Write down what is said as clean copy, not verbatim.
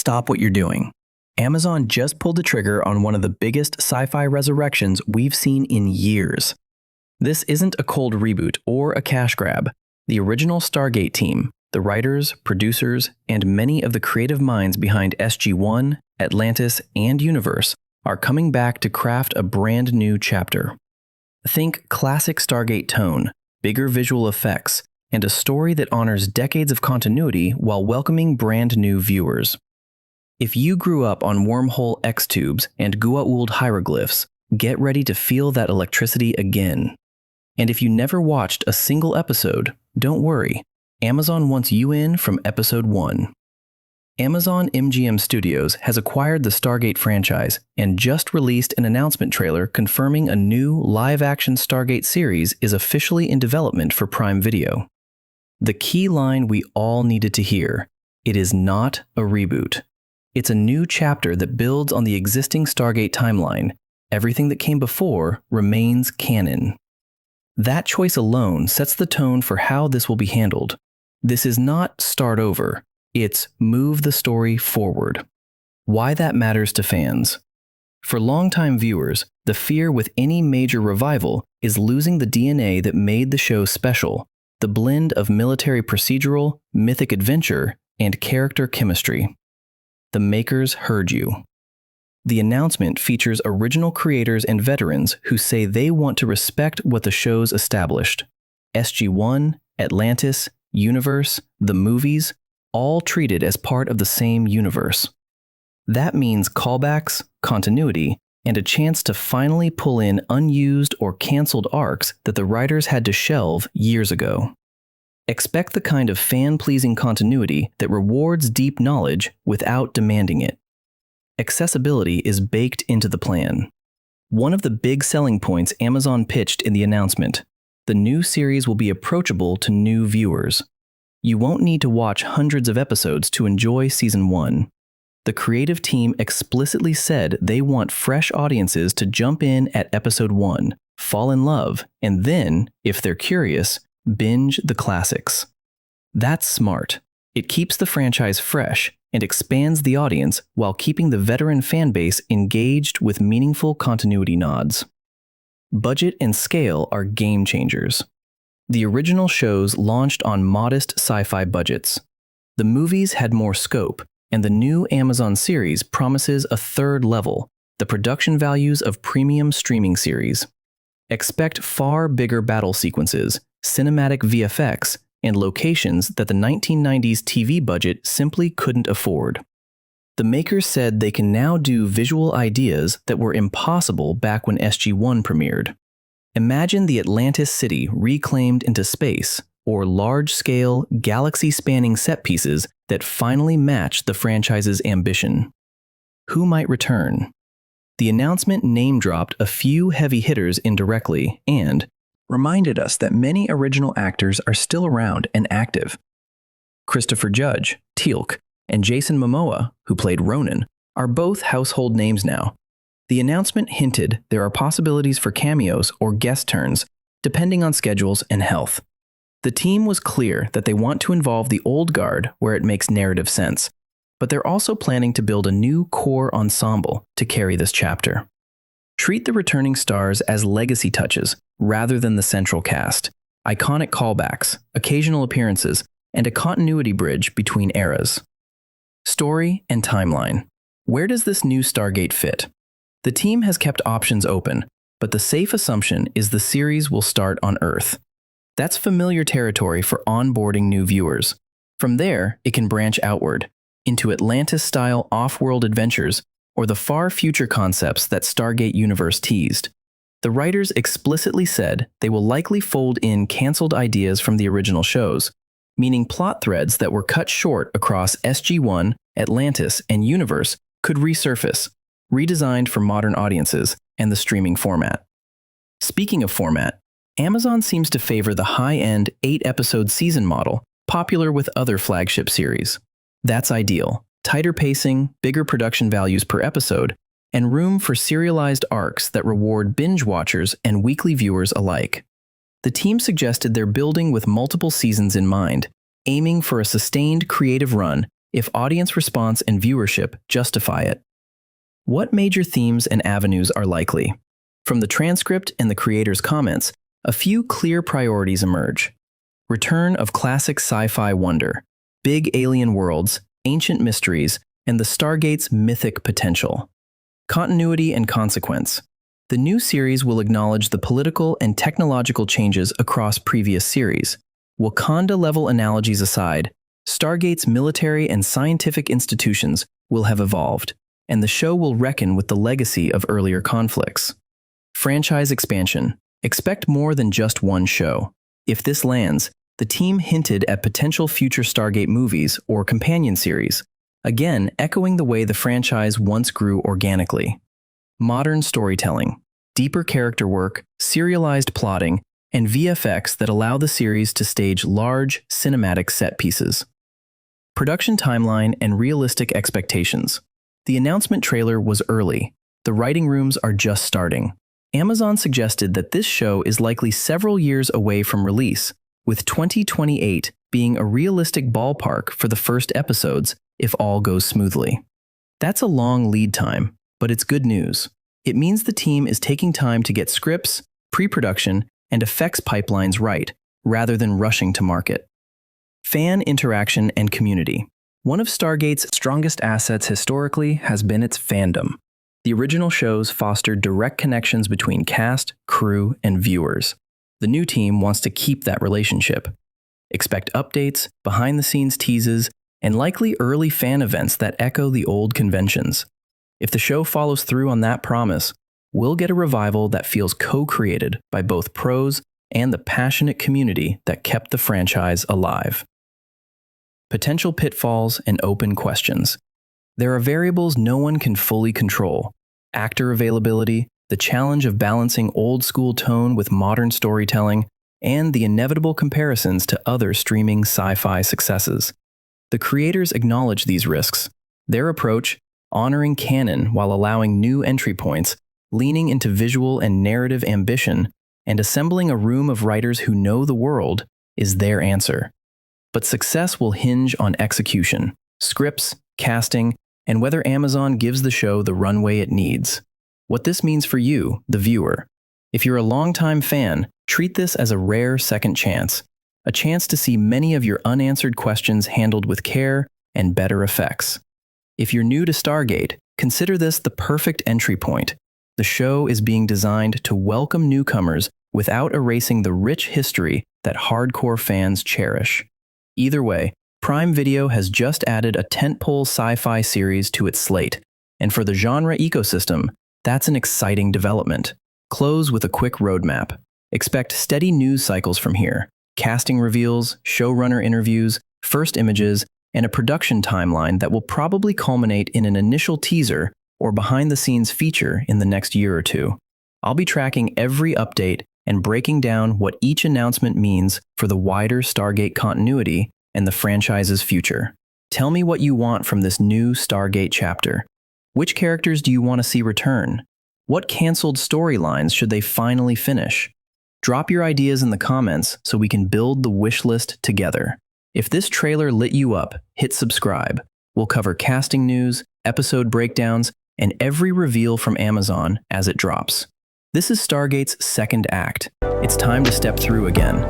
stop what you're doing. Amazon just pulled the trigger on one of the biggest sci-fi resurrections we've seen in years. This isn't a cold reboot or a cash grab. The original Stargate team, the writers, producers, and many of the creative minds behind SG-1, Atlantis, and Universe are coming back to craft a brand new chapter. Think classic Stargate tone, bigger visual effects, and a story that honors decades of continuity while welcoming brand new viewers. If you grew up on wormhole X-tubes and Goa'uld hieroglyphs, get ready to feel that electricity again. And if you never watched a single episode, don't worry. Amazon wants you in from episode 1. Amazon MGM Studios has acquired the Stargate franchise and just released an announcement trailer confirming a new live-action Stargate series is officially in development for Prime Video. The key line we all needed to hear: it is not a reboot. It's a new chapter that builds on the existing Stargate timeline. Everything that came before remains canon. That choice alone sets the tone for how this will be handled. This is not start over. It's move the story forward. Why that matters to fans. For longtime viewers, the fear with any major revival is losing the DNA that made the show special, the blend of military procedural, mythic adventure, and character chemistry. The makers heard you. The announcement features original creators and veterans who say they want to respect what the show's established. SG-1, Atlantis, Universe, the movies, all treated as part of the same universe. That means callbacks, continuity, and a chance to finally pull in unused or canceled arcs that the writers had to shelve years ago. Expect the kind of fan-pleasing continuity that rewards deep knowledge without demanding it. Accessibility is baked into the plan. One of the big selling points Amazon pitched in the announcement: the new series will be approachable to new viewers. You won't need to watch hundreds of episodes to enjoy Season 1. The creative team explicitly said they want fresh audiences to jump in at Episode 1, fall in love, and then, if they're curious, binge the classics. That's smart. It keeps the franchise fresh and expands the audience while keeping the veteran fanbase engaged with meaningful continuity nods. Budget and scale are game changers. The original shows launched on modest sci-fi budgets. The movies had more scope, and the new Amazon series promises a third level, the production values of premium streaming series. Expect far bigger battle sequences, cinematic VFX, and locations that the 1990s TV budget simply couldn't afford. The makers said they can now do visual ideas that were impossible back when SG-1 premiered. Imagine the Atlantis city reclaimed into space, or large-scale, galaxy-spanning set pieces that finally match the franchise's ambition. Who might return? The announcement name-dropped a few heavy hitters indirectly and reminded us that many original actors are still around and active. Christopher Judge, Teal'c, and Jason Momoa, who played Ronan, are both household names now. The announcement hinted there are possibilities for cameos or guest turns, depending on schedules and health. The team was clear that they want to involve the old guard where it makes narrative sense, but they're also planning to build a new core ensemble to carry this chapter. Treat the returning stars as legacy touches rather than the central cast, iconic callbacks, occasional appearances, and a continuity bridge between eras. Story and timeline. Where does this new Stargate fit? The team has kept options open, but the safe assumption is the series will start on Earth. That's familiar territory for onboarding new viewers. From there, it can branch outward, into Atlantis-style off-world adventures or the far future concepts that Stargate Universe teased. The writers explicitly said they will likely fold in canceled ideas from the original shows, meaning plot threads that were cut short across SG-1, Atlantis, and Universe could resurface, redesigned for modern audiences and the streaming format. Speaking of format, Amazon seems to favor the high-end 8-episode season model, popular with other flagship series. That's ideal. Tighter pacing, bigger production values per episode, and room for serialized arcs that reward binge watchers and weekly viewers alike. The team suggested they're building with multiple seasons in mind, aiming for a sustained creative run if audience response and viewership justify it. What major themes and avenues are likely? From the transcript and the creator's comments, a few clear priorities emerge. Return of classic sci-fi wonder, big alien worlds, ancient mysteries, and the Stargate's mythic potential. Continuity and consequence. The new series will acknowledge the political and technological changes across previous series. Wakanda-level analogies aside, Stargate's military and scientific institutions will have evolved, and the show will reckon with the legacy of earlier conflicts. Franchise expansion. Expect more than just one show. If this lands, the team hinted at potential future Stargate movies or companion series, again echoing the way the franchise once grew organically. Modern storytelling, deeper character work, serialized plotting, and VFX that allow the series to stage large, cinematic set pieces. Production timeline and realistic expectations. The announcement trailer was early. The writing rooms are just starting. Amazon suggested that this show is likely several years away from release, with 2028 being a realistic ballpark for the first episodes if all goes smoothly. That's a long lead time, but it's good news. It means the team is taking time to get scripts, pre-production, and effects pipelines right, rather than rushing to market. Fan interaction and community. One of Stargate's strongest assets historically has been its fandom. The original shows fostered direct connections between cast, crew, and viewers. The new team wants to keep that relationship. Expect updates, behind-the-scenes teases, and likely early fan events that echo the old conventions. If the show follows through on that promise, we'll get a revival that feels co-created by both pros and the passionate community that kept the franchise alive. Potential pitfalls and open questions. There are variables no one can fully control. Actor availability, the challenge of balancing old-school tone with modern storytelling, and the inevitable comparisons to other streaming sci-fi successes. The creators acknowledge these risks. Their approach, honoring canon while allowing new entry points, leaning into visual and narrative ambition, and assembling a room of writers who know the world, is their answer. But success will hinge on execution, scripts, casting, and whether Amazon gives the show the runway it needs. What this means for you, the viewer. If you're a longtime fan, treat this as a rare second chance, a chance to see many of your unanswered questions handled with care and better effects. If you're new to Stargate, consider this the perfect entry point. The show is being designed to welcome newcomers without erasing the rich history that hardcore fans cherish. Either way, Prime Video has just added a tentpole sci-fi series to its slate, and for the genre ecosystem, that's an exciting development. Close with a quick roadmap. Expect steady news cycles from here, casting reveals, showrunner interviews, first images, and a production timeline that will probably culminate in an initial teaser or behind-the-scenes feature in the next year or two. I'll be tracking every update and breaking down what each announcement means for the wider Stargate continuity and the franchise's future. Tell me what you want from this new Stargate chapter. Which characters do you want to see return? What canceled storylines should they finally finish? Drop your ideas in the comments so we can build the wish list together. If this trailer lit you up, hit subscribe. We'll cover casting news, episode breakdowns, and every reveal from Amazon as it drops. This is Stargate's second act. It's time to step through again.